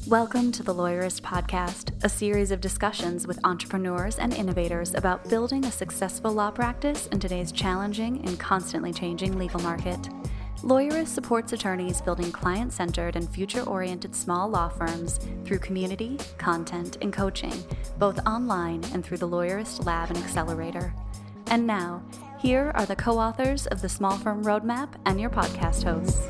Welcome to the Lawyerist Podcast, a series of discussions with entrepreneurs and innovators about building a successful law practice in today's challenging and constantly changing legal market. Lawyerist supports attorneys building client-centered and future-oriented small law firms through community, content, and coaching, both online and through the Lawyerist Lab and Accelerator. And now, here are the co-authors of the Small Firm Roadmap and your podcast hosts.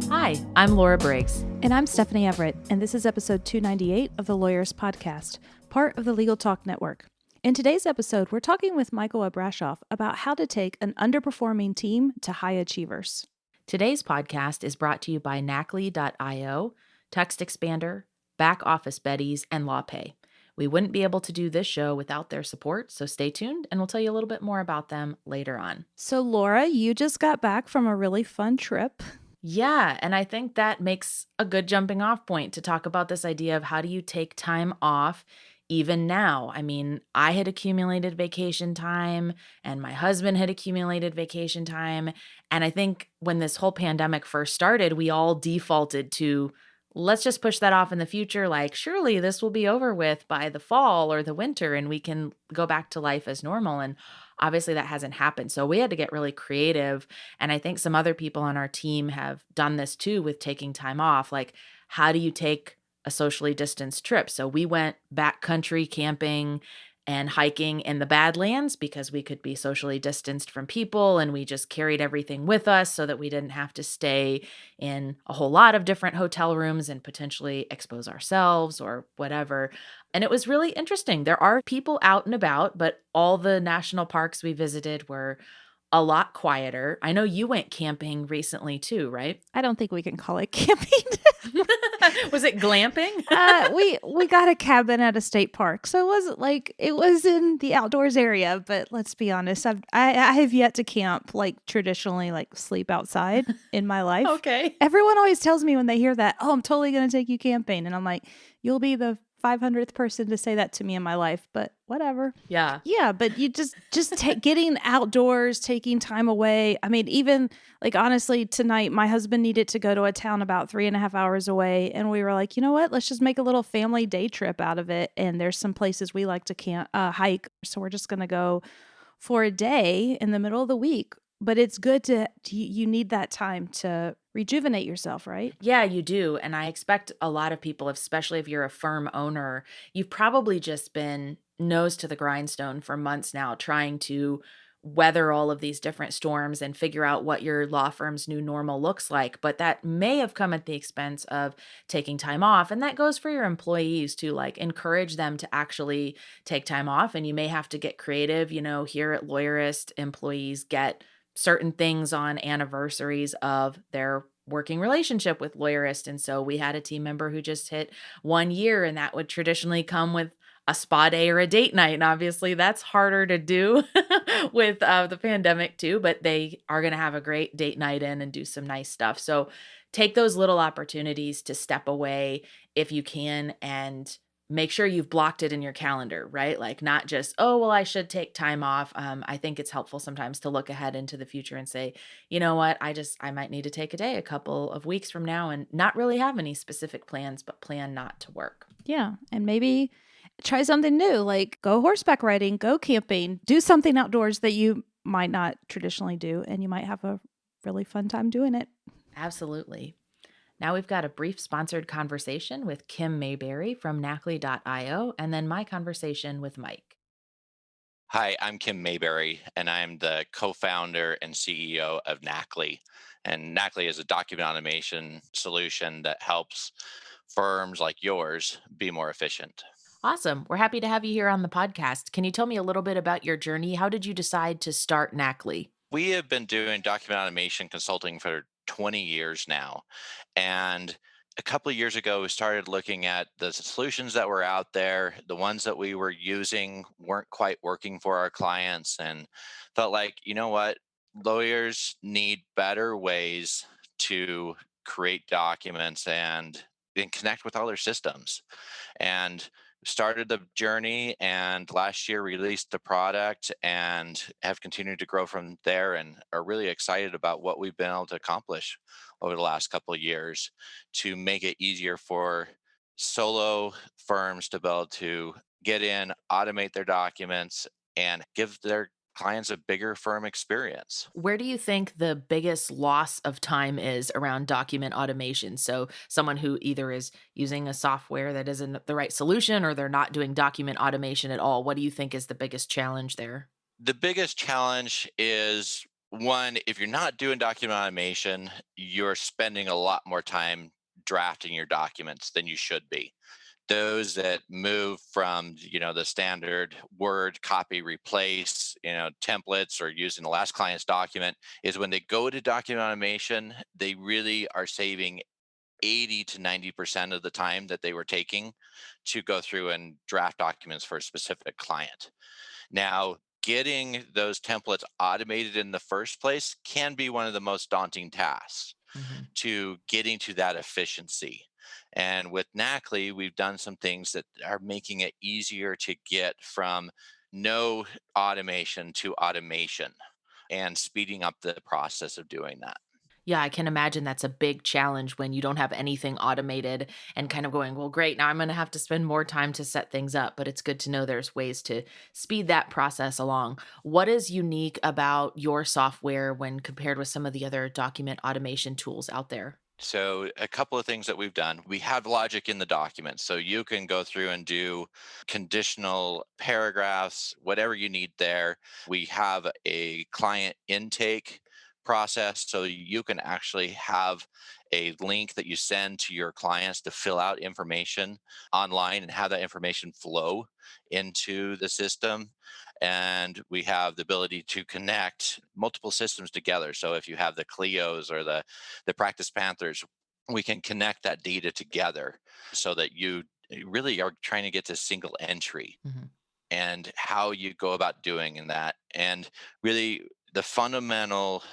Hi, I'm Laura Briggs. And I'm Stephanie Everett, and this is episode 298 of the Lawyerist Podcast, part of the Legal Talk Network. In today's episode, we're talking with Michael Abrashoff about how to take an underperforming team to high achievers. Today's podcast is brought to you by Knackly.io, Text Expander, Back Office Betties, and LawPay. We wouldn't be able to do this show without their support, so stay tuned and we'll tell you a little bit more about them later on. So Laura, you just got back from a really fun trip. Yeah, and I think that makes a good jumping off point to talk about this idea of how do you take time off even now. I mean, I had accumulated vacation time and my husband had accumulated vacation time. And I think when this whole pandemic first started, we all defaulted to let's just push that off in the future. Like, surely this will be over with by the fall or the winter and we can go back to life as normal. And obviously that hasn't happened. So we had to get really creative. And I think some other people on our team have done this too with taking time off. Like, how do you take a socially distanced trip? So we went backcountry camping and hiking in the Badlands because we could be socially distanced from people, and we just carried everything with us so that we didn't have to stay in a whole lot of different hotel rooms and potentially expose ourselves or whatever. And it was really interesting. There are people out and about, but all the national parks we visited were a lot quieter. I know you went camping recently too, right? I don't think we can call it camping. Was it glamping? We got a cabin at a state park, so it wasn't like it was in the outdoors area. But let's be honest, I have yet to camp like traditionally, like sleep outside in my life. Okay. Everyone always tells me when they hear that, "Oh, I'm totally going to take you camping," and I'm like, "You'll be the 500th person to say that to me in my life," but whatever. Yeah. Yeah, but you just getting outdoors, taking time away. I mean, even like honestly, tonight my husband needed to go to a town about 3.5 hours away, and we were like, you know what? Let's just make a little family day trip out of it. And there's some places we like to hike, so we're just gonna go for a day in the middle of the week. But it's good you need that time to rejuvenate yourself, right? Yeah, you do. And I expect a lot of people, especially if you're a firm owner, you've probably just been nose to the grindstone for months now, trying to weather all of these different storms and figure out what your law firm's new normal looks like. But that may have come at the expense of taking time off. And that goes for your employees too. Like, encourage them to actually take time off. And you may have to get creative. You know, here at Lawyerist, employees get certain things on anniversaries of their working relationship with Lawyerist. And so we had a team member who just hit 1 year, and that would traditionally come with a spa day or a date night. And obviously that's harder to do with the pandemic too, but they are going to have a great date night in and do some nice stuff. So take those little opportunities to step away if you can, and make sure you've blocked it in your calendar, right? Like, not just, oh, well, I should take time off. I think it's helpful sometimes to look ahead into the future and say, you know what, I might need to take a day a couple of weeks from now and not really have any specific plans, but plan not to work. Yeah, and maybe try something new, like go horseback riding, go camping, do something outdoors that you might not traditionally do, and you might have a really fun time doing it. Absolutely. Now we've got a brief sponsored conversation with Kim Mayberry from Knackly.io, and then my conversation with Mike. Hi, I'm Kim Mayberry, and I'm the co-founder and CEO of Knackly. And Knackly is a document automation solution that helps firms like yours be more efficient. Awesome. We're happy to have you here on the podcast. Can you tell me a little bit about your journey? How did you decide to start Knackly? We have been doing document automation consulting for 20 years now. And a couple of years ago, we started looking at the solutions that were out there. The ones that we were using weren't quite working for our clients, and felt like, you know what, lawyers need better ways to create documents and connect with other systems. And started the journey and last year released the product and have continued to grow from there and are really excited about what we've been able to accomplish over the last couple of years to make it easier for solo firms to be able to get in, automate their documents, and give their clients a bigger firm experience. Where do you think the biggest loss of time is around document automation? So, someone who either is using a software that isn't the right solution or they're not doing document automation at all. What do you think is the biggest challenge there? The biggest challenge is one, if you're not doing document automation, you're spending a lot more time drafting your documents than you should be. Those that move from the standard word copy replace templates or using the last client's document is when they go to document automation, they really are saving 80 to 90% of the time that they were taking to go through and draft documents for a specific client. Now, getting those templates automated in the first place can be one of the most daunting tasks Mhm. to getting to that efficiency. And with Knackly, we've done some things that are making it easier to get from no automation to automation and speeding up the process of doing that. Yeah, I can imagine that's a big challenge when you don't have anything automated and kind of going, well, great, now I'm going to have to spend more time to set things up. But it's good to know there's ways to speed that process along. What is unique about your software when compared with some of the other document automation tools out there? So, a couple of things that we've done. We have logic in the document. So, you can go through and do conditional paragraphs, whatever you need there. We have a client intake process. So, you can actually have a link that you send to your clients to fill out information online and have that information flow into the system. And we have the ability to connect multiple systems together. So, if you have the Clios or the practice panthers, we can connect that data together so that you really are trying to get to single entry Mhm. and how you go about doing in that. And really, the fundamental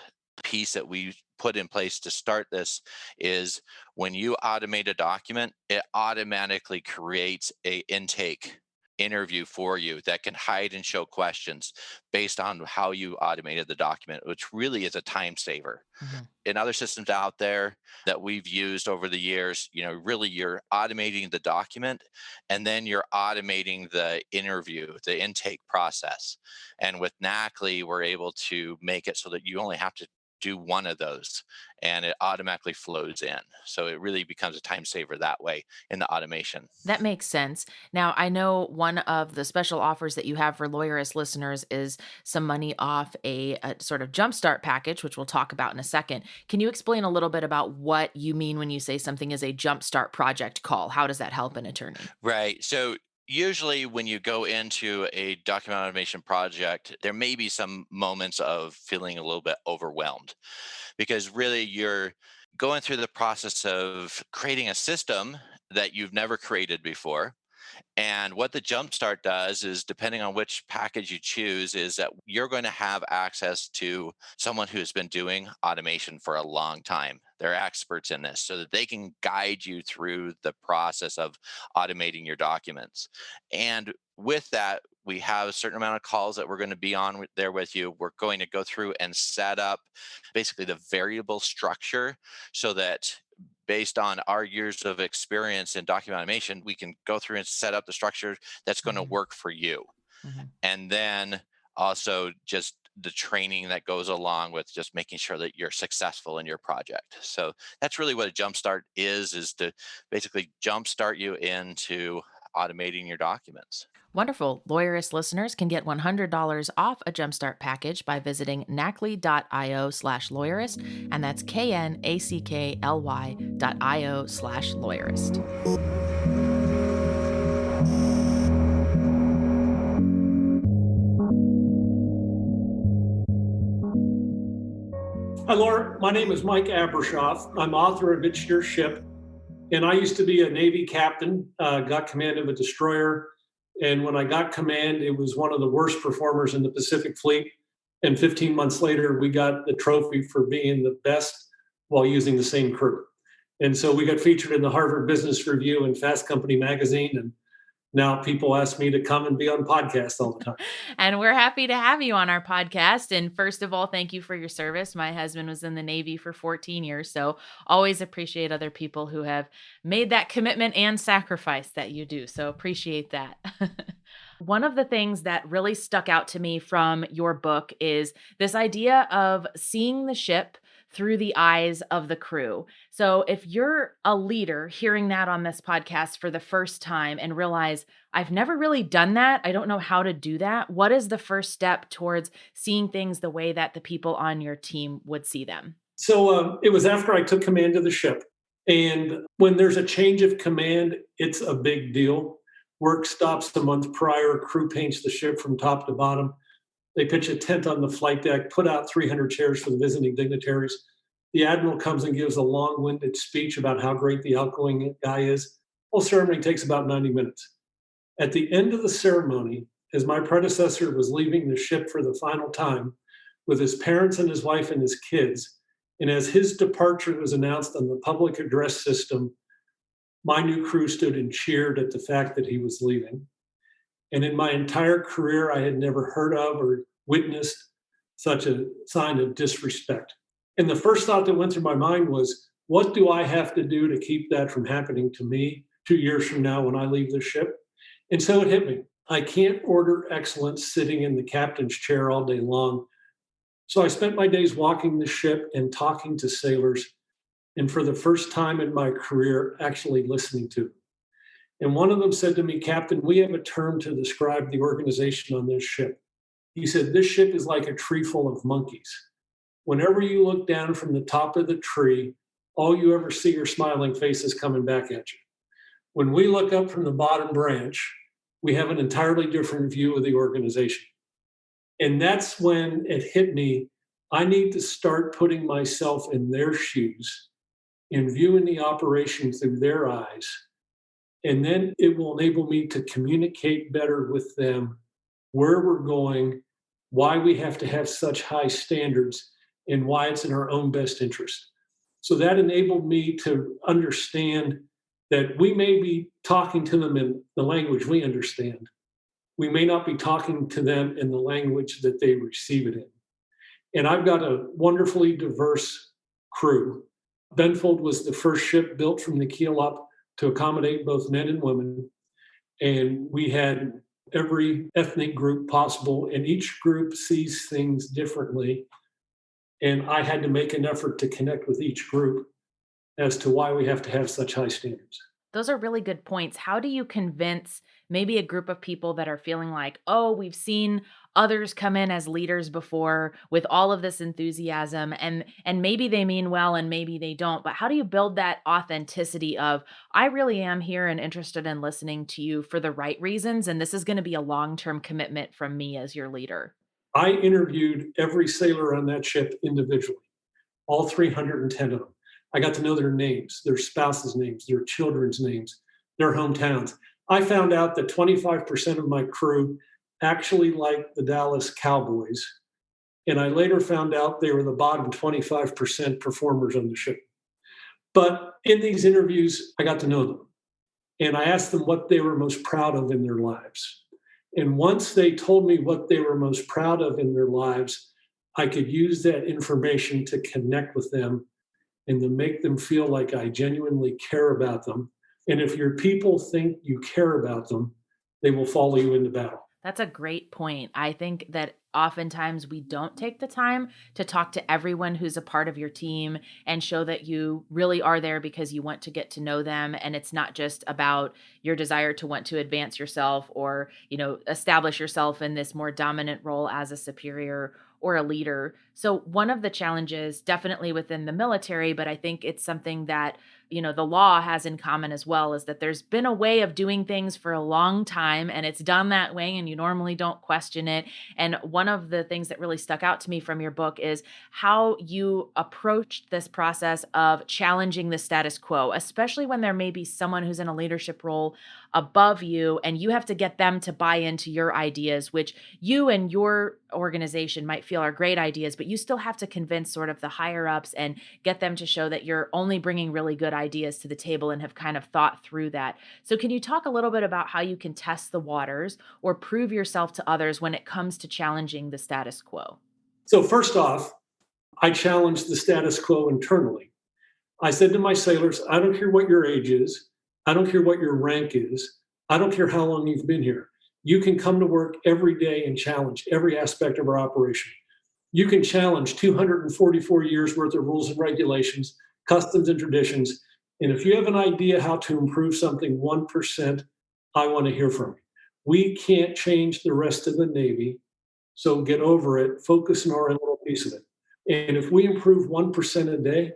piece that we put in place to start this is when you automate a document, it automatically creates a intake interview for you that can hide and show questions based on how you automated the document, which really is a time saver. Mhm. In other systems out there that we've used over the years, really you're automating the document and then you're automating the interview, the intake process. And with Knackly, we're able to make it so that you only have to do one of those and it automatically flows in. So it really becomes a time saver that way in the automation. That makes sense. Now, I know one of the special offers that you have for Lawyerist listeners is some money off a sort of jumpstart package, which we'll talk about in a second. Can you explain a little bit about what you mean when you say something is a jumpstart project call? How does that help an attorney? Right. So usually when you go into a document automation project, there may be some moments of feeling a little bit overwhelmed because really you're going through the process of creating a system that you've never created before. And what the Jumpstart does is, depending on which package you choose, is that you're going to have access to someone who's been doing automation for a long time. They're experts in this so that they can guide you through the process of automating your documents. And with that, we have a certain amount of calls that we're going to be on there with you. We're going to go through and set up basically the variable structure so that based on our years of experience in document automation, we can go through and set up the structure that's going to Mhm. work for you. Mhm. And then also just the training that goes along with just making sure that you're successful in your project. So that's really what a jumpstart is to basically jumpstart you into automating your documents. Wonderful. Lawyerist listeners can get $100 off a Jumpstart package by visiting knackly.io/lawyerist, and that's knackly.io/lawyerist. Hi, Laura. My name is Mike Abrashoff. I'm author of It's Your Ship. And I used to be a Navy captain, got command of a destroyer. And when I got command, it was one of the worst performers in the Pacific Fleet. And 15 months later, we got the trophy for being the best while using the same crew. And so we got featured in the Harvard Business Review and Fast Company magazine. And now people ask me to come and be on podcasts all the time. And we're happy to have you on our podcast. And first of all, thank you for your service. My husband was in the Navy for 14 years, so always appreciate other people who have made that commitment and sacrifice that you do. So appreciate that. One of the things that really stuck out to me from your book is this idea of seeing the ship through the eyes of the crew. So if you're a leader hearing that on this podcast for the first time and realize, I've never really done that, I don't know how to do that, what is the first step towards seeing things the way that the people on your team would see them? So it was after I took command of the ship. And when there's a change of command, it's a big deal. Work stops a month prior, crew paints the ship from top to bottom. They pitch a tent on the flight deck, put out 300 chairs for the visiting dignitaries. The admiral comes and gives a long-winded speech about how great the outgoing guy is. Whole ceremony takes about 90 minutes. At the end of the ceremony, as my predecessor was leaving the ship for the final time with his parents and his wife and his kids, and as his departure was announced on the public address system, my new crew stood and cheered at the fact that he was leaving. And in my entire career, I had never heard of or witnessed such a sign of disrespect. And the first thought that went through my mind was, what do I have to do to keep that from happening to me 2 years from now when I leave the ship? And so it hit me. I can't order excellence sitting in the captain's chair all day long. So I spent my days walking the ship and talking to sailors, and for the first time in my career, actually listening to them. And one of them said to me, Captain, we have a term to describe the organization on this ship. He said, this ship is like a tree full of monkeys. Whenever you look down from the top of the tree, all you ever see are smiling faces coming back at you. When we look up from the bottom branch, we have an entirely different view of the organization. And that's when it hit me. I need to start putting myself in their shoes and viewing the operation through their eyes. And then it will enable me to communicate better with them where we're going, why we have to have such high standards, and why it's in our own best interest. So that enabled me to understand that we may be talking to them in the language we understand. We may not be talking to them in the language that they receive it in. And I've got a wonderfully diverse crew. Benfold was the first ship built from the keel up to accommodate both men and women. And we had every ethnic group possible, and each group sees things differently. And I had to make an effort to connect with each group as to why we have to have such high standards. Those are really good points. How do you convince maybe a group of people that are feeling like, oh, we've seen others come in as leaders before with all of this enthusiasm, and maybe they mean well and maybe they don't, but how do you build that authenticity of, I really am here and interested in listening to you for the right reasons, and this is going to be a long-term commitment from me as your leader? I interviewed every sailor on that ship individually, all 310 of them. I got to know their names, their spouses' names, their children's names, their hometowns. I found out that 25% of my crew actually liked the Dallas Cowboys. And I later found out they were the bottom 25% performers on the ship. But in these interviews, I got to know them. And I asked them what they were most proud of in their lives. And once they told me what they were most proud of in their lives, I could use that information to connect with them and to make them feel like I genuinely care about them. And if your people think you care about them, they will follow you into battle. That's a great point. I think that oftentimes we don't take the time to talk to everyone who's a part of your team and show that you really are there because you want to get to know them. And it's not just about your desire to want to advance yourself or, establish yourself in this more dominant role as a superior or a leader. So one of the challenges definitely within the military, but I think it's something that, the law has in common as well, is that there's been a way of doing things for a long time and it's done that way and you normally don't question it. And one of the things that really stuck out to me from your book is how you approached this process of challenging the status quo, especially when there may be someone who's in a leadership role above you, and you have to get them to buy into your ideas, which you and your organization might feel are great ideas, but you still have to convince sort of the higher ups and get them to show that you're only bringing really good ideas to the table and have kind of thought through that. So can you talk a little bit about how you can test the waters or prove yourself to others when it comes to challenging the status quo? So first off, I challenged the status quo internally. I said to my sailors, I don't care what your age is. I don't care what your rank is. I don't care how long you've been here. You can come to work every day and challenge every aspect of our operation. You can challenge 244 years worth of rules and regulations, customs and traditions. And if you have an idea how to improve something 1%, I want to hear from you. We can't change the rest of the Navy. So get over it, focus on our little piece of it. And if we improve 1% a day,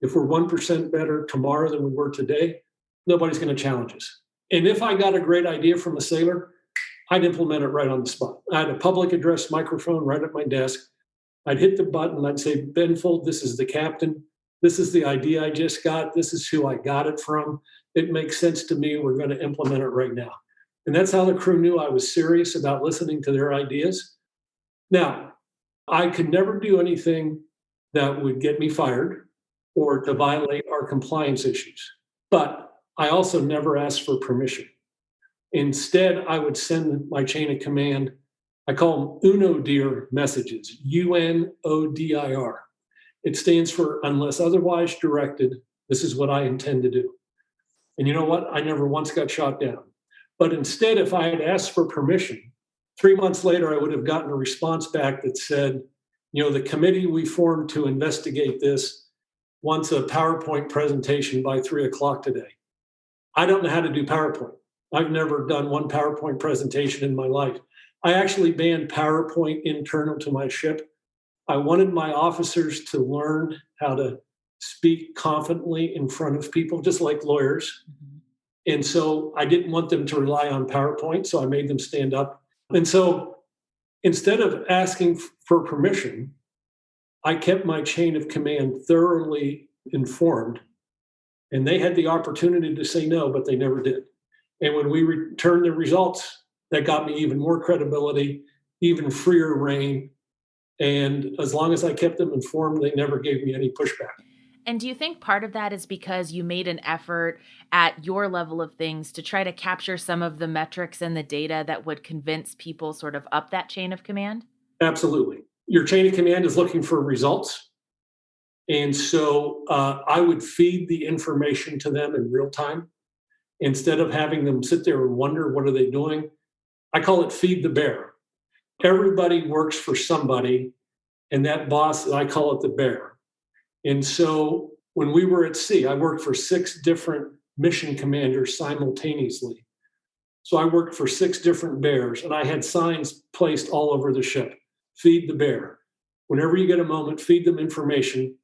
if we're 1% better tomorrow than we were today, nobody's going to challenge us. And if I got a great idea from a sailor, I'd implement it right on the spot. I had a public address microphone right at my desk. I'd hit the button. I'd say, Benfold, this is the captain. This is the idea I just got. This is who I got it from. It makes sense to me. We're going to implement it right now. And that's how the crew knew I was serious about listening to their ideas. Now, I could never do anything that would get me fired or to violate our compliance issues. But I also never asked for permission. Instead, I would send my chain of command, I call them UNODIR messages, UNODIR. It stands for unless otherwise directed, this is what I intend to do. And you know what? I never once got shot down. But instead, if I had asked for permission, 3 months later, I would have gotten a response back that said, the committee we formed to investigate this wants a PowerPoint presentation by 3:00 today. I don't know how to do PowerPoint. I've never done one PowerPoint presentation in my life. I actually banned PowerPoint internal to my ship. I wanted my officers to learn how to speak confidently in front of people, just like lawyers. Mm-hmm. And so I didn't want them to rely on PowerPoint, so I made them stand up. And so instead of asking for permission, I kept my chain of command thoroughly informed, and they had the opportunity to say no, but they never did. And when we returned the results, that got me even more credibility, even freer reign. And as long as I kept them informed, they never gave me any pushback. And do you think part of that is because you made an effort at your level of things to try to capture some of the metrics and the data that would convince people sort of up that chain of command? Absolutely. Your chain of command is looking for results. And so I would feed the information to them in real time instead of having them sit there and wonder, what are they doing? I call it feed the bear. Everybody works for somebody, and that boss, I call it the bear. And so when we were at sea, I worked for 6 different mission commanders simultaneously. So I worked for 6 different bears, and I had signs placed all over the ship. Feed the bear. Whenever you get a moment, feed them information.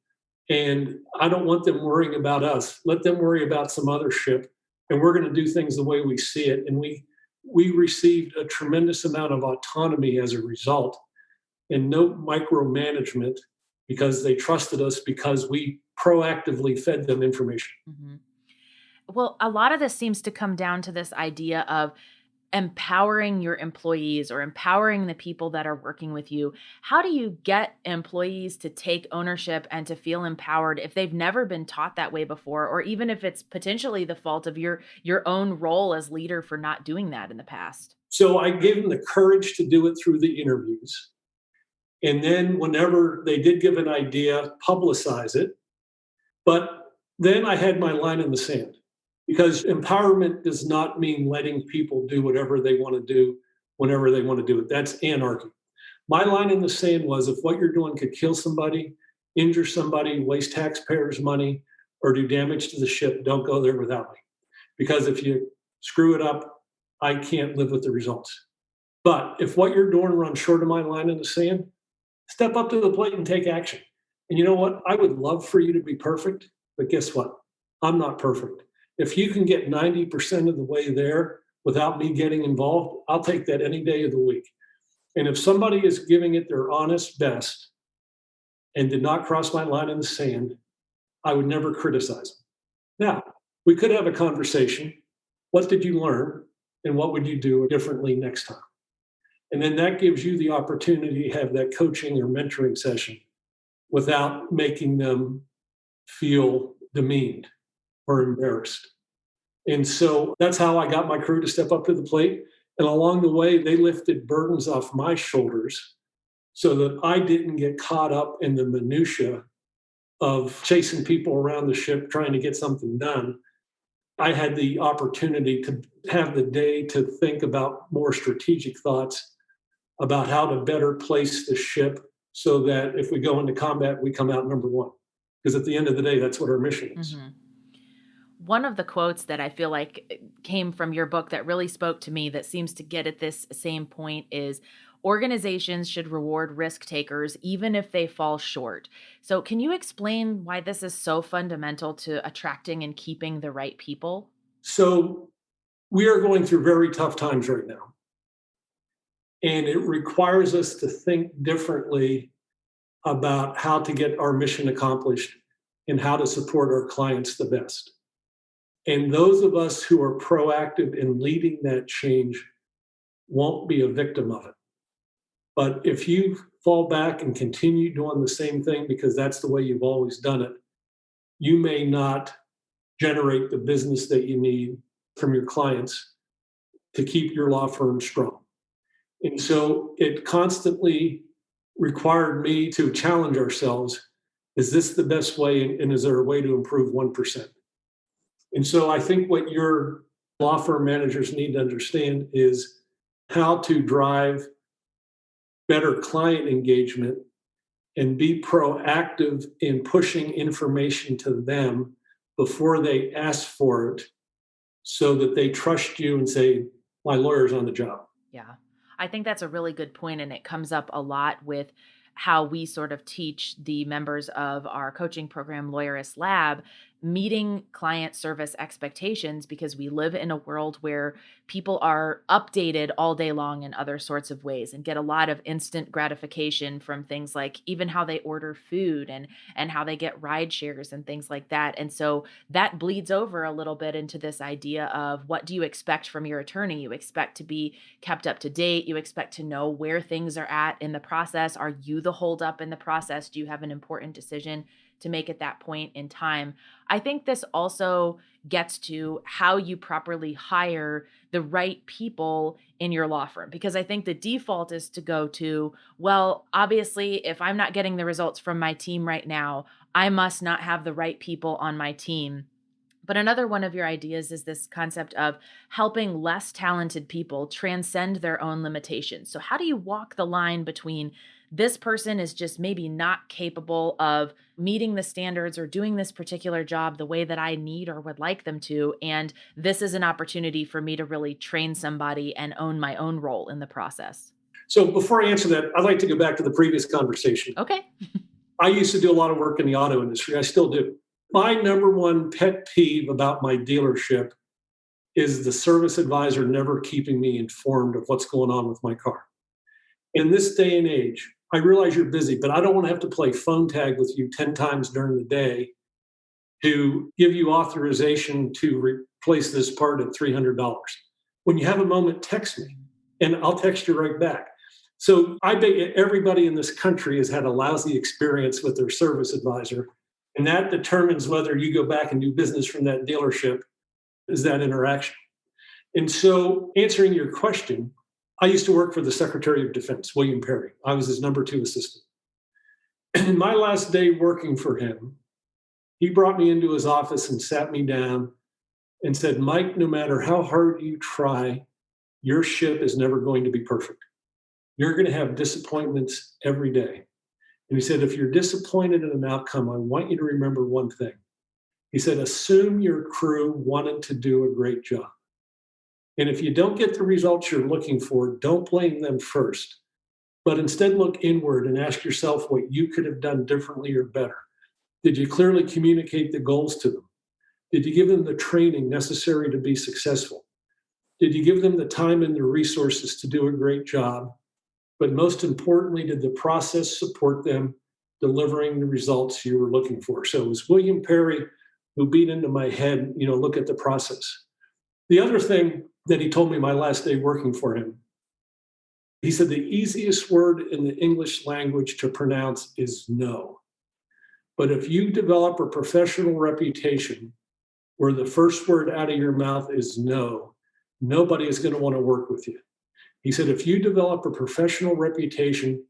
And I don't want them worrying about us. Let them worry about some other ship. And we're going to do things the way we see it. And we received a tremendous amount of autonomy as a result, and no micromanagement, because they trusted us because we proactively fed them information. Mm-hmm. Well, a lot of this seems to come down to this idea of empowering your employees or empowering the people that are working with you. How do you get employees to take ownership and to feel empowered if they've never been taught that way before, or even if it's potentially the fault of your own role as leader for not doing that in the past? So I gave them the courage to do it through the interviews. And then whenever they did give an idea, publicize it. But then I had my line in the sand, because empowerment does not mean letting people do whatever they want to do whenever they want to do it. That's anarchy. My line in the sand was, if what you're doing could kill somebody, injure somebody, waste taxpayers' money, or do damage to the ship, don't go there without me. Because if you screw it up, I can't live with the results. But if what you're doing runs short of my line in the sand, step up to the plate and take action. And you know what? I would love for you to be perfect, but guess what? I'm not perfect. If you can get 90% of the way there without me getting involved, I'll take that any day of the week. And if somebody is giving it their honest best and did not cross my line in the sand, I would never criticize them. Now, we could have a conversation. what did you learn and what would you do differently next time? And then that gives you the opportunity to have that coaching or mentoring session without making them feel demeaned or embarrassed. And so that's how I got my crew to step up to the plate. And along the way, they lifted burdens off my shoulders so that I didn't get caught up in the minutia of chasing people around the ship trying to get something done. I had the opportunity to have the day to think about more strategic thoughts about how to better place the ship so that if we go into combat, we come out number one. Because at the end of the day, that's what our mission is. Mm-hmm. One of the quotes that I feel like came from your book that really spoke to me that seems to get at this same point is organizations should reward risk takers even if they fall short. So can you explain why this is so fundamental to attracting and keeping the right people? So we are going through very tough times right now. And it requires us to think differently about how to get our mission accomplished and how to support our clients the best. And those of us who are proactive in leading that change won't be a victim of it. But if you fall back and continue doing the same thing because that's the way you've always done it, you may not generate the business that you need from your clients to keep your law firm strong. And so it constantly required me to challenge ourselves. Is this the best way? And is there a way to improve 1%? And so I think what your law firm managers need to understand is how to drive better client engagement and be proactive in pushing information to them before they ask for it so that they trust you and say, my lawyer's on the job. Yeah. I think that's a really good point, and it comes up a lot with how we sort of teach the members of our coaching program, Lawyerist Lab, meeting client service expectations, because we live in a world where people are updated all day long in other sorts of ways and get a lot of instant gratification from things like even how they order food and how they get ride shares and things like that. And so that bleeds over a little bit into this idea of, what do you expect from your attorney? You expect to be kept up to date. You expect to know where things are at in the process. Are you the holdup in the process? Do you have an important decision to make at that point in time? I think this also gets to how you properly hire the right people in your law firm, because I think the default is to go to, well, obviously, if I'm not getting the results from my team right now, I must not have the right people on my team. But another one of your ideas is this concept of helping less talented people transcend their own limitations. So how do you walk the line between this person is just maybe not capable of meeting the standards or doing this particular job the way that I need or would like them to, and this is an opportunity for me to really train somebody and own my own role in the process? So before I answer that, I'd like to go back to the previous conversation. Okay. I used to do a lot of work in the auto industry. I still do. My number one pet peeve about my dealership is the service advisor never keeping me informed of what's going on with my car. In this day and age, I realize you're busy, but I don't want to have to play phone tag with you 10 times during the day to give you authorization to replace this part at $300. When you have a moment, text me, and I'll text you right back. So I bet everybody in this country has had a lousy experience with their service advisor, and that determines whether you go back and do business from that dealership, is that interaction. And so answering your question, I used to work for the Secretary of Defense, William Perry. I was his number 2 assistant. And my last day working for him, he brought me into his office and sat me down and said, Mike, no matter how hard you try, your ship is never going to be perfect. You're going to have disappointments every day. And he said, if you're disappointed in an outcome, I want you to remember one thing. He said, assume your crew wanted to do a great job. And if you don't get the results you're looking for, don't blame them first, but instead look inward and ask yourself what you could have done differently or better. Did you clearly communicate the goals to them? Did you give them the training necessary to be successful? Did you give them the time and the resources to do a great job? But most importantly, did the process support them delivering the results you were looking for? So it was William Perry who beat into my head, look at the process. The other thing that he told me my last day working for him, he said the easiest word in the English language to pronounce is no. But if you develop a professional reputation where the first word out of your mouth is no, nobody is going to want to work with you. He said, if you develop a professional reputation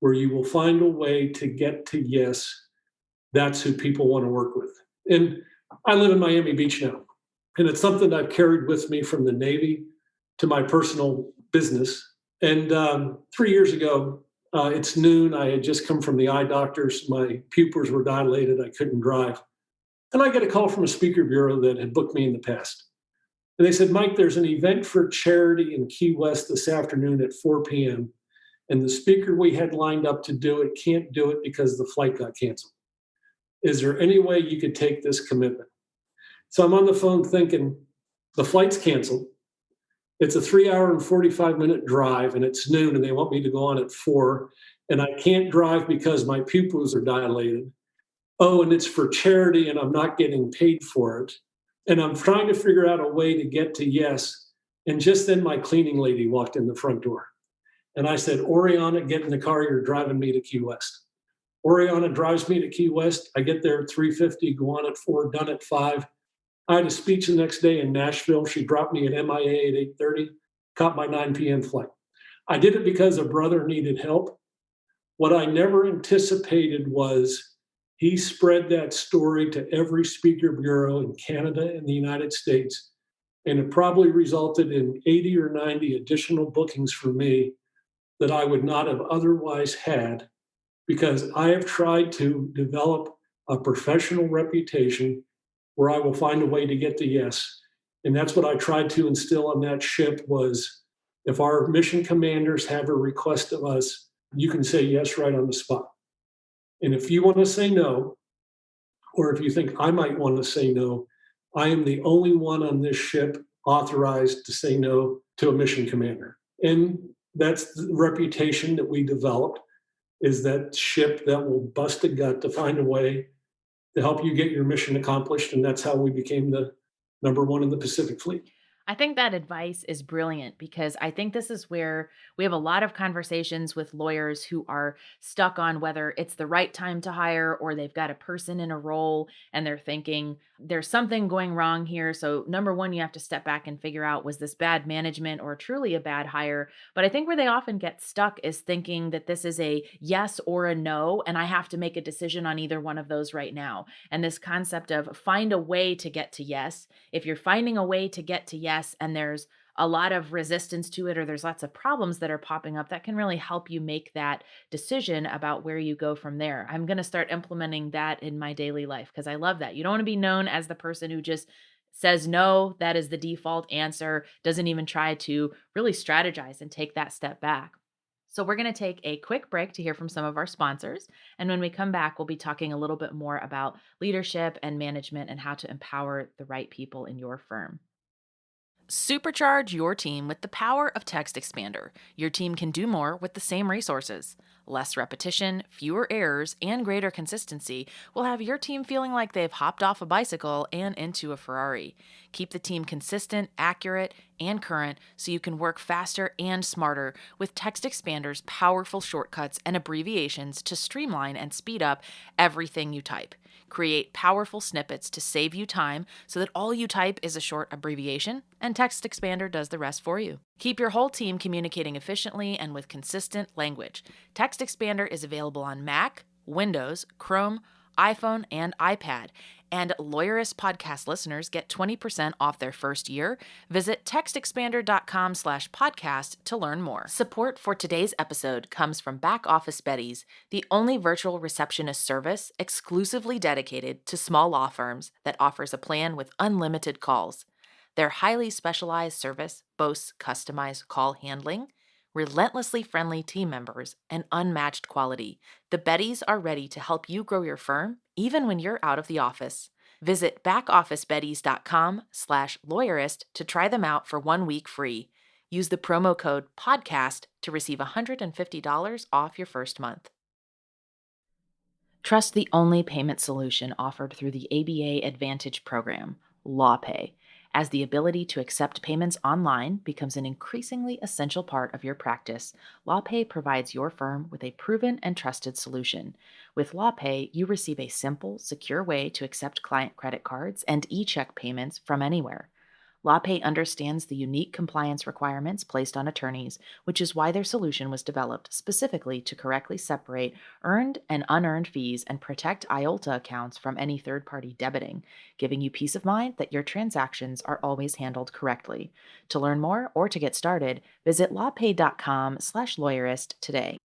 where you will find a way to get to yes, that's who people want to work with. And I live in Miami Beach now, and it's something I've carried with me from the Navy to my personal business. And 3 years ago, it's noon. I had just come from the eye doctors. My pupils were dilated. I couldn't drive. And I get a call from a speaker bureau that had booked me in the past. And they said, Mike, there's an event for charity in Key West this afternoon at 4 p.m. And the speaker we had lined up to do it can't do it because the flight got canceled. Is there any way you could take this commitment? So I'm on the phone thinking, the flight's canceled. It's a 3-hour and 45-minute drive, and it's noon, and they want me to go on at 4, and I can't drive because my pupils are dilated. Oh, and it's for charity, and I'm not getting paid for it. And I'm trying to figure out a way to get to yes. And just then my cleaning lady walked in the front door. And I said, Oriana, get in the car. You're driving me to Key West. Oriana drives me to Key West. I get there at 3:50, go on at 4, done at 5. I had a speech the next day in Nashville. She dropped me at MIA at 8:30, caught my 9 p.m. flight. I did it because a brother needed help. What I never anticipated was he spread that story to every speaker bureau in Canada and the United States, and it probably resulted in 80 or 90 additional bookings for me that I would not have otherwise had, because I have tried to develop a professional reputation where I will find a way to get to yes. And that's what I tried to instill on that ship was, if our mission commanders have a request of us, you can say yes right on the spot. And if you want to say no, or if you think I might want to say no, I am the only one on this ship authorized to say no to a mission commander. And that's the reputation that we developed, is that ship that will bust a gut to find a way to help you get your mission accomplished. And that's how we became the number one in the Pacific Fleet. I think that advice is brilliant because I think this is where we have a lot of conversations with lawyers who are stuck on whether it's the right time to hire or they've got a person in a role and they're thinking there's something going wrong here. So, number one, you have to step back and figure out, was this bad management or truly a bad hire? But I think where they often get stuck is thinking that this is a yes or a no, and I have to make a decision on either one of those right now. And this concept of find a way to get to yes. If you're finding a way to get to yes and there's a lot of resistance to it or there's lots of problems that are popping up, that can really help you make that decision about where you go from there. I'm going to start implementing that in my daily life because I love that. You don't want to be known as the person who just says no, that is the default answer, doesn't even try to really strategize and take that step back. So we're going to take a quick break to hear from some of our sponsors. And when we come back, we'll be talking a little bit more about leadership and management and how to empower the right people in your firm. Supercharge your team with the power of Text Expander. Your team can do more with the same resources. Less repetition, fewer errors, and greater consistency will have your team feeling like they've hopped off a bicycle and into a Ferrari. Keep the team consistent, accurate, and current so you can work faster and smarter with Text Expander's powerful shortcuts and abbreviations to streamline and speed up everything you type. Create powerful snippets to save you time so that all you type is a short abbreviation, and Text Expander does the rest for you. Keep your whole team communicating efficiently and with consistent language. Text Expander is available on Mac, Windows, Chrome, iPhone, and iPad. And Lawyerist podcast listeners get 20% off their first year. Visit textexpander.com/podcast to learn more. Support for today's episode comes from Back Office Betties, the only virtual receptionist service exclusively dedicated to small law firms that offers a plan with unlimited calls. Their highly specialized service boasts customized call handling, relentlessly friendly team members, and unmatched quality. The Bettys are ready to help you grow your firm, even when you're out of the office. Visit backofficebetties.com/lawyerist to try them out for 1 week free. Use the promo code PODCAST to receive $150 off your first month. Trust the only payment solution offered through the ABA Advantage program, LawPay. As the ability to accept payments online becomes an increasingly essential part of your practice, LawPay provides your firm with a proven and trusted solution. With LawPay, you receive a simple, secure way to accept client credit cards and e-check payments from anywhere. LawPay understands the unique compliance requirements placed on attorneys, which is why their solution was developed specifically to correctly separate earned and unearned fees and protect IOLTA accounts from any third-party debiting, giving you peace of mind that your transactions are always handled correctly. To learn more or to get started, visit lawpay.com/lawyerist today.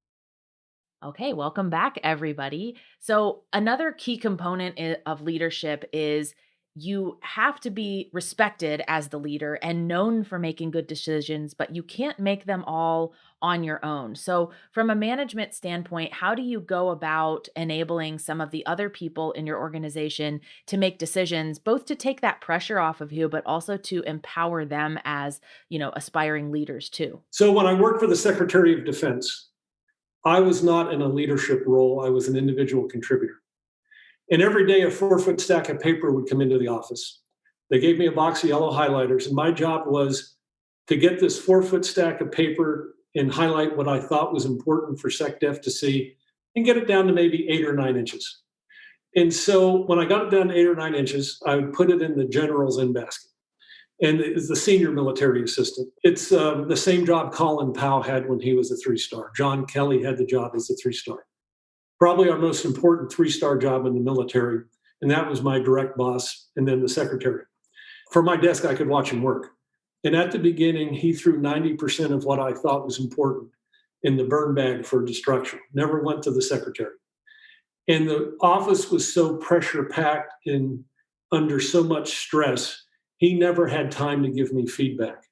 Okay, welcome back, everybody. So, another key component of leadership is you have to be respected as the leader and known for making good decisions, but you can't make them all on your own. So, from a management standpoint, how do you go about enabling some of the other people in your organization to make decisions, both to take that pressure off of you, but also to empower them as, aspiring leaders too? So when I worked for the Secretary of Defense, I was not in a leadership role. I was an individual contributor. And every day, a 4-foot stack of paper would come into the office. They gave me a box of yellow highlighters, and my job was to get this 4-foot stack of paper and highlight what I thought was important for SecDef to see and get it down to maybe 8 or 9 inches. And so when I got it down to 8 or 9 inches, I would put it in the general's in basket. And it's the senior military assistant. It's the same job Colin Powell had when he was a 3-star. John Kelly had the job as a 3-star. Probably our most important 3-star job in the military. And that was my direct boss and then the secretary. From my desk, I could watch him work. And at the beginning, he threw 90% of what I thought was important in the burn bag for destruction. Never went to the secretary. And the office was so pressure packed and under so much stress, he never had time to give me feedback.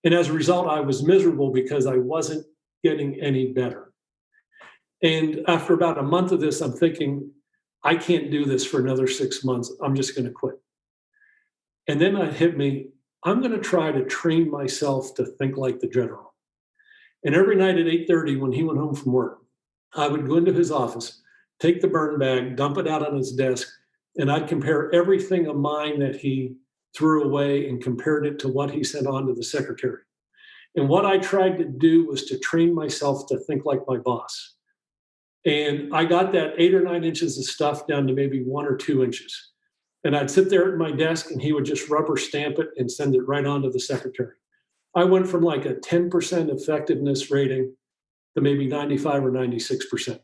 And as a result, I was miserable because I wasn't getting any better. And after about a month of this, I'm thinking, I can't do this for another 6 months. I'm just going to quit. And then it hit me, I'm going to try to train myself to think like the general. And every night at 8:30, when he went home from work, I would go into his office, take the burn bag, dump it out on his desk, and I'd compare everything of mine that he threw away and compared it to what he sent on to the secretary. And what I tried to do was to train myself to think like my boss. And I got that 8 or 9 inches of stuff down to maybe 1 or 2 inches. And I'd sit there at my desk and he would just rubber stamp it and send it right on to the secretary. I went from like a 10% effectiveness rating to maybe 95 or 96%.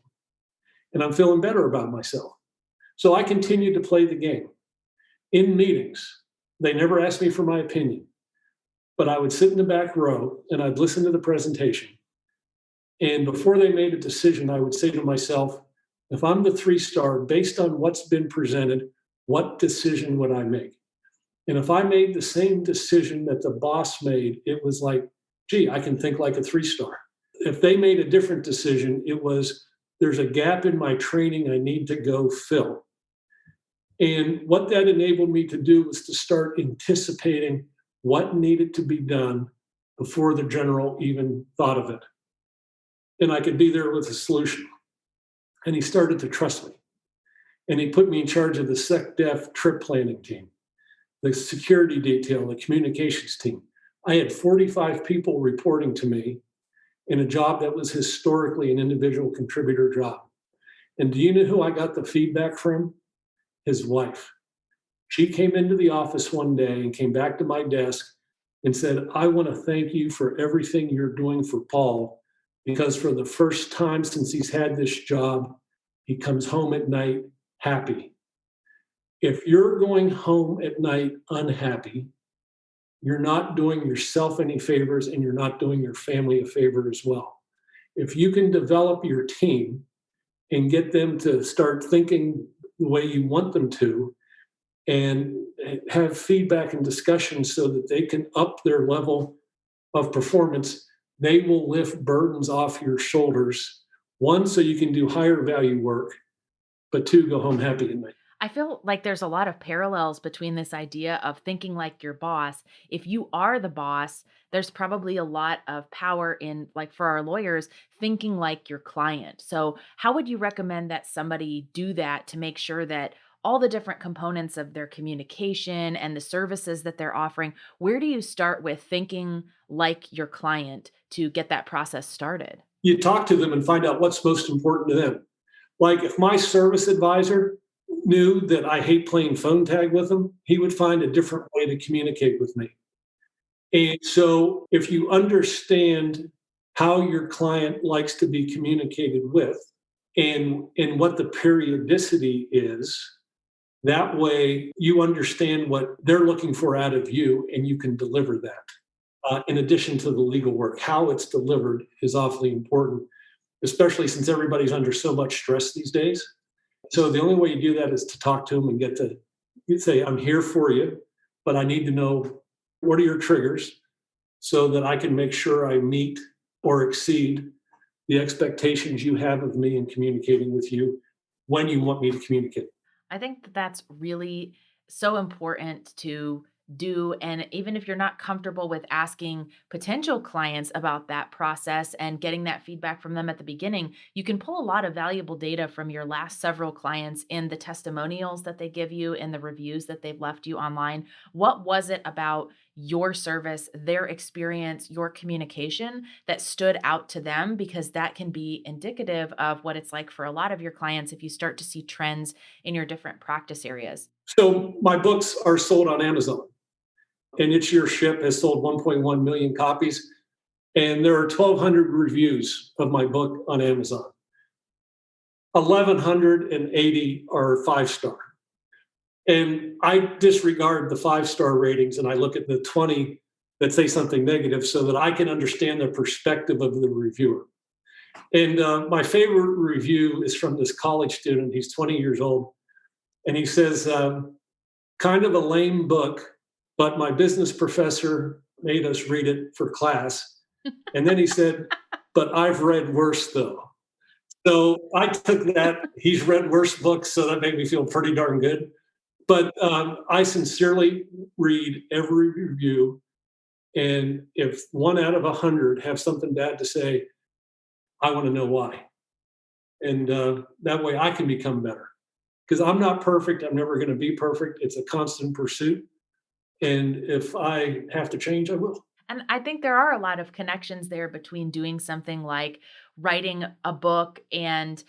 And I'm feeling better about myself. So I continued to play the game. In meetings, they never asked me for my opinion, but I would sit in the back row and I'd listen to the presentation. And before they made a decision, I would say to myself, if I'm the 3-star, based on what's been presented, what decision would I make? And if I made the same decision that the boss made, it was like, gee, I can think like a 3-star. If they made a different decision, it was, there's a gap in my training I need to go fill. And what that enabled me to do was to start anticipating what needed to be done before the general even thought of it. And I could be there with a solution. And he started to trust me. And he put me in charge of the SecDef trip planning team, the security detail, the communications team. I had 45 people reporting to me in a job that was historically an individual contributor job. And do you know who I got the feedback from? His wife. She came into the office one day and came back to my desk and said, I want to thank you for everything you're doing for Paul, because for the first time since he's had this job, he comes home at night happy. If you're going home at night unhappy, you're not doing yourself any favors and you're not doing your family a favor as well. If you can develop your team and get them to start thinking the way you want them to, and have feedback and discussion so that they can up their level of performance, they will lift burdens off your shoulders. 1, so you can do higher value work, but 2, go home happy at night. I feel like there's a lot of parallels between this idea of thinking like your boss. If you are the boss, there's probably a lot of power in, like for our lawyers, thinking like your client. So how would you recommend that somebody do that to make sure that all the different components of their communication and the services that they're offering. Where do you start with thinking like your client to get that process started? You talk to them and find out what's most important to them. Like if my service advisor knew that I hate playing phone tag with him, he would find a different way to communicate with me. And so if you understand how your client likes to be communicated with and what the periodicity is, that way you understand what they're looking for out of you and you can deliver that. In addition to the legal work, how it's delivered is awfully important, especially since everybody's under so much stress these days. So the only way you do that is to talk to them and you say, I'm here for you, but I need to know what are your triggers so that I can make sure I meet or exceed the expectations you have of me in communicating with you when you want me to communicate. I think that that's really so important to do. And even if you're not comfortable with asking potential clients about that process and getting that feedback from them at the beginning, you can pull a lot of valuable data from your last several clients in the testimonials that they give you, in the reviews that they've left you online. What was it about your service, their experience, your communication that stood out to them? Because that can be indicative of what it's like for a lot of your clients if you start to see trends in your different practice areas. So my books are sold on Amazon, and It's Your Ship has sold 1.1 million copies. And there are 1,200 reviews of my book on Amazon. 1,180 are 5-star. And I disregard the 5-star ratings and I look at the 20 that say something negative so that I can understand the perspective of the reviewer. And my favorite review is from this college student. He's 20 years old. And he says, kind of a lame book, but my business professor made us read it for class. And then he said, but I've read worse though. So I took that, he's read worse books, so that made me feel pretty darn good. But I sincerely read every review. And if 1 out of 100 have something bad to say, I want to know why. And that way I can become better. Because I'm not perfect. I'm never going to be perfect. It's a constant pursuit. And if I have to change, I will. And I think there are a lot of connections there between doing something like writing a book and,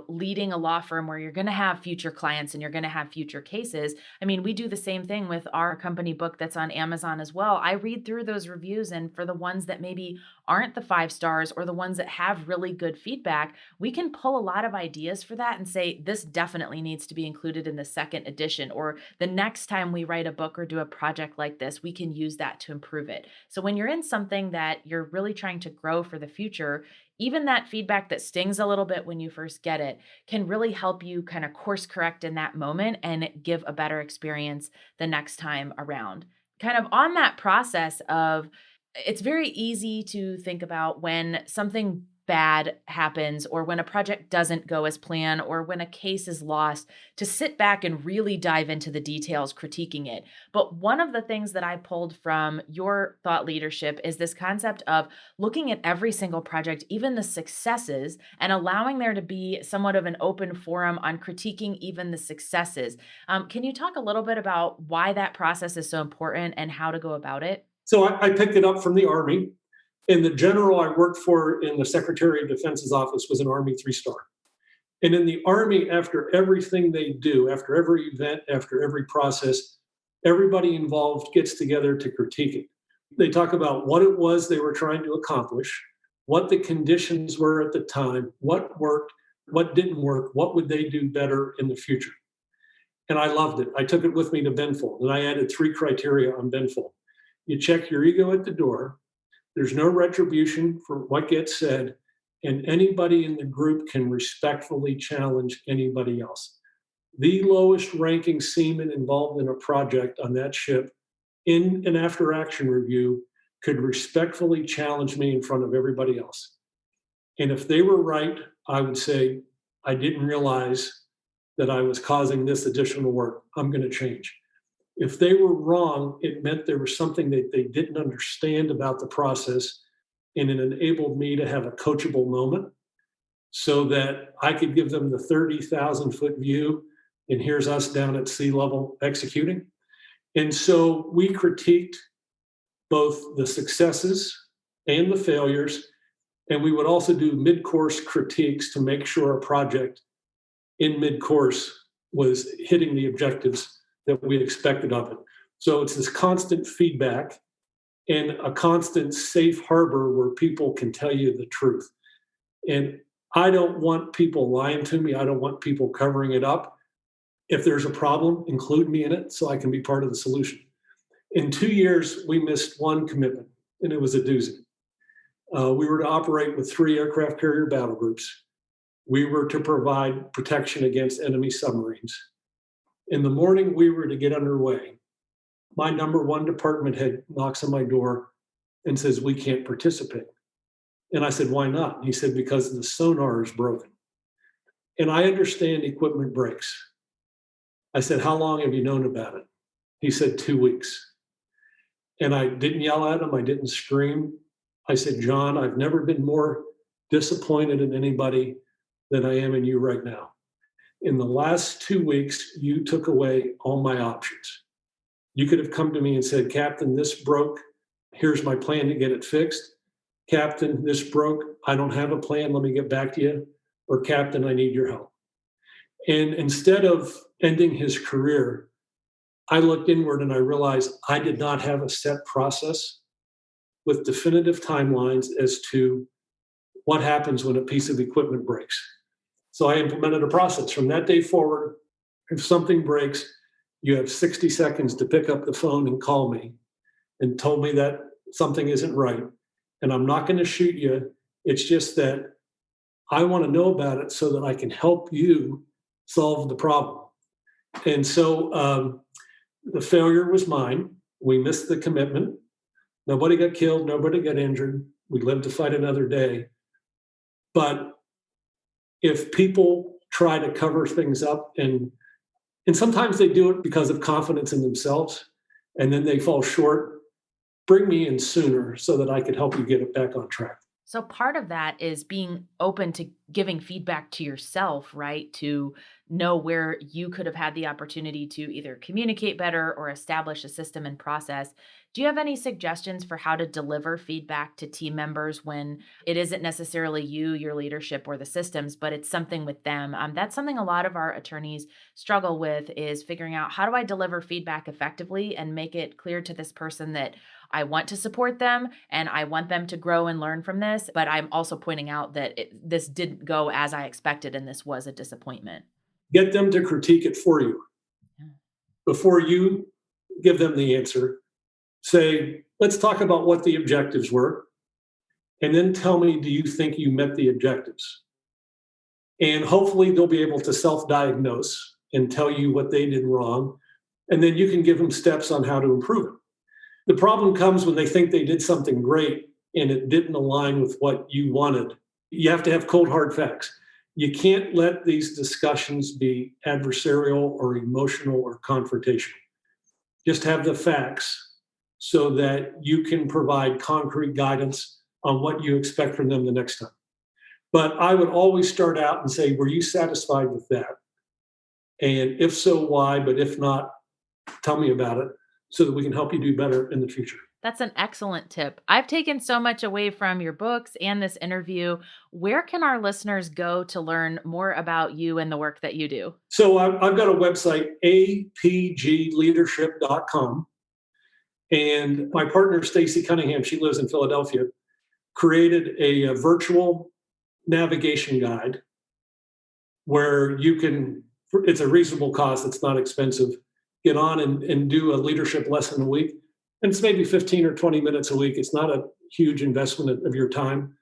leading a law firm where you're going to have future clients and you're going to have future cases. I mean, we do the same thing with our company book that's on Amazon as well. I read through those reviews, and for the ones that maybe aren't the 5 stars or the ones that have really good feedback, we can pull a lot of ideas for that and say, this definitely needs to be included in the second edition, or the next time we write a book or do a project like this, we can use that to improve it. So when you're in something that you're really trying to grow for the future, even that feedback that stings a little bit when you first get it can really help you kind of course correct in that moment and give a better experience the next time around. Kind of on that process of, it's very easy to think about when something bad happens or when a project doesn't go as planned or when a case is lost, to sit back and really dive into the details critiquing it. But one of the things that I pulled from your thought leadership is this concept of looking at every single project, even the successes, and allowing there to be somewhat of an open forum on critiquing even the successes. Can you talk a little bit about why that process is so important and how to go about it? So I picked it up from the Army. And the general I worked for in the Secretary of Defense's office was an Army 3-star. And in the Army, after everything they do, after every event, after every process, everybody involved gets together to critique it. They talk about what it was they were trying to accomplish, what the conditions were at the time, what worked, what didn't work, what would they do better in the future. And I loved it. I took it with me to Benfold, and I added 3 criteria on Benfold. You check your ego at the door. There's no retribution for what gets said, and anybody in the group can respectfully challenge anybody else. The lowest ranking seaman involved in a project on that ship in an after action review could respectfully challenge me in front of everybody else. And if they were right, I would say, I didn't realize that I was causing this additional work. I'm going to change. If they were wrong, it meant there was something that they didn't understand about the process, and it enabled me to have a coachable moment so that I could give them the 30,000-foot view and here's us down at sea level executing. And so we critiqued both the successes and the failures, and we would also do mid-course critiques to make sure a project in mid-course was hitting the objectives that we expected of it. So it's this constant feedback and a constant safe harbor where people can tell you the truth. And I don't want people lying to me. I don't want people covering it up. If there's a problem, include me in it so I can be part of the solution. In 2 years, we missed one commitment, and it was a doozy. We were to operate with 3 aircraft carrier battle groups. We were to provide protection against enemy submarines. In the morning, we were to get underway. My number one department head knocks on my door and says, "We can't participate." And I said, "Why not?" And he said, "Because the sonar is broken." And I understand equipment breaks. I said, "How long have you known about it?" He said, 2 weeks. And I didn't yell at him. I didn't scream. I said, "John, I've never been more disappointed in anybody than I am in you right now. In the last 2 weeks, you took away all my options. You could have come to me and said, 'Captain, this broke. Here's my plan to get it fixed. Captain, this broke. I don't have a plan. Let me get back to you.' Or, 'Captain, I need your help.'" And instead of ending his career, I looked inward and I realized I did not have a set process with definitive timelines as to what happens when a piece of equipment breaks. So I implemented a process. From that day forward, if something breaks, you have 60 seconds to pick up the phone and call me and told me that something isn't right. And I'm not going to shoot you. It's just that I want to know about it so that I can help you solve the problem. And so the failure was mine. We missed the commitment. Nobody got killed. Nobody got injured. We lived to fight another day. But if people try to cover things up, and sometimes they do it because of confidence in themselves, and then they fall short, bring me in sooner so that I could help you get it back on track. So part of that is being open to giving feedback to yourself, right? To know where you could have had the opportunity to either communicate better or establish a system and process. Do you have any suggestions for how to deliver feedback to team members when it isn't necessarily you, your leadership, or the systems, but it's something with them? That's something a lot of our attorneys struggle with, is figuring out, how do I deliver feedback effectively and make it clear to this person that I want to support them and I want them to grow and learn from this, but I'm also pointing out that this didn't go as I expected and this was a disappointment. Get them to critique it for you. Yeah. Before you give them the answer, say, "Let's talk about what the objectives were. And then tell me, do you think you met the objectives?" And hopefully they'll be able to self-diagnose and tell you what they did wrong. And then you can give them steps on how to improve it. The problem comes when they think they did something great and it didn't align with what you wanted. You have to have cold, hard facts. You can't let these discussions be adversarial or emotional or confrontational. Just have the facts so that you can provide concrete guidance on what you expect from them the next time. But I would always start out and say, "Were you satisfied with that? And if so, why? But if not, tell me about it so that we can help you do better in the future." That's an excellent tip. I've taken so much away from your books and this interview. Where can our listeners go to learn more about you and the work that you do? So I've got a website, apgleadership.com. And my partner, Stacy Cunningham, she lives in Philadelphia, created a virtual navigation guide where you can, it's a reasonable cost, it's not expensive, get on and do a leadership lesson a week. And it's maybe 15 or 20 minutes a week. It's not a huge investment of your time,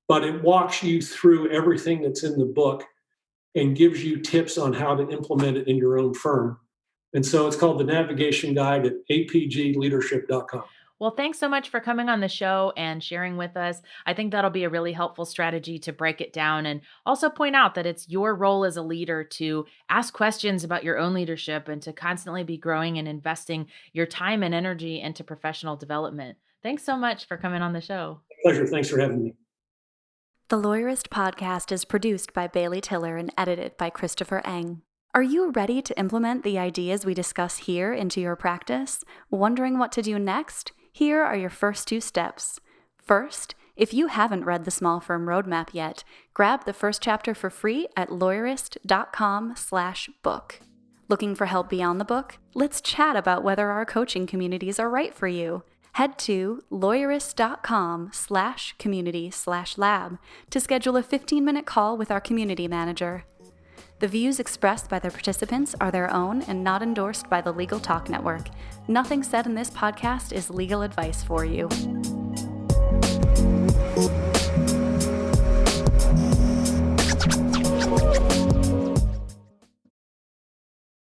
but it walks you through everything that's in the book and gives you tips on how to implement it in your own firm. And so it's called the Navigation Guide at apgleadership.com. Well, thanks so much for coming on the show and sharing with us. I think that'll be a really helpful strategy to break it down and also point out that it's your role as a leader to ask questions about your own leadership and to constantly be growing and investing your time and energy into professional development. Thanks so much for coming on the show. Pleasure. Thanks for having me. The Lawyerist podcast is produced by Bailey Tiller and edited by Christopher Eng. Are you ready to implement the ideas we discuss here into your practice? Wondering what to do next? Here are your first 2 steps. First, if you haven't read the Small Firm Roadmap yet, grab the first chapter for free at lawyerist.com/book. Looking for help beyond the book? Let's chat about whether our coaching communities are right for you. Head to lawyerist.com/community/lab to schedule a 15-minute call with our community manager. The views expressed by the participants are their own and not endorsed by the Legal Talk Network. Nothing said in this podcast is legal advice for you.